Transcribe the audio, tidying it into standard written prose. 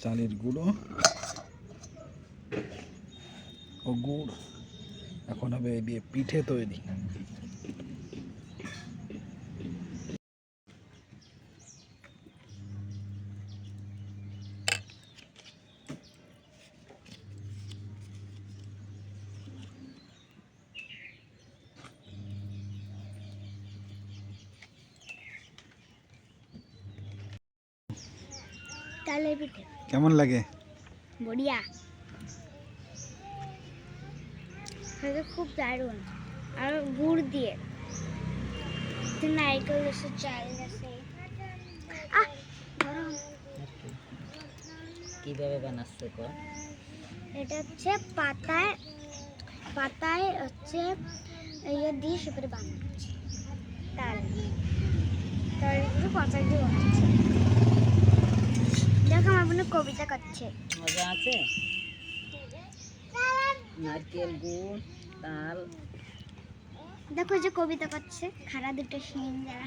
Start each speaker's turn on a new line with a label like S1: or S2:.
S1: চালের গুঁড়ো ও গুড়। এখন হবে এই দিয়ে পিঠে তৈরি।
S2: তালের পিঠে
S1: কেমন লাগে?
S2: বড়িয়া, খেতে খুব দারুণ। আর গুড় দিয়ে নারকেল আছে, চাল আছে।
S3: কিভাবে বানাচ্ছে কো?
S2: এটা হচ্ছে পাতায় পাতায় হচ্ছে ইয়ে দিয়ে সেপরে বানাচ্ছে তাল তার উপরে পাতা দিয়ে বানাচ্ছে। দেখো আমার বোন কবিতা করছে।
S3: মজা আছে। নারকেল, গুড়, তাল।
S2: দেখো যে কবিতা করছে, খাড়া দুটো শিং যারা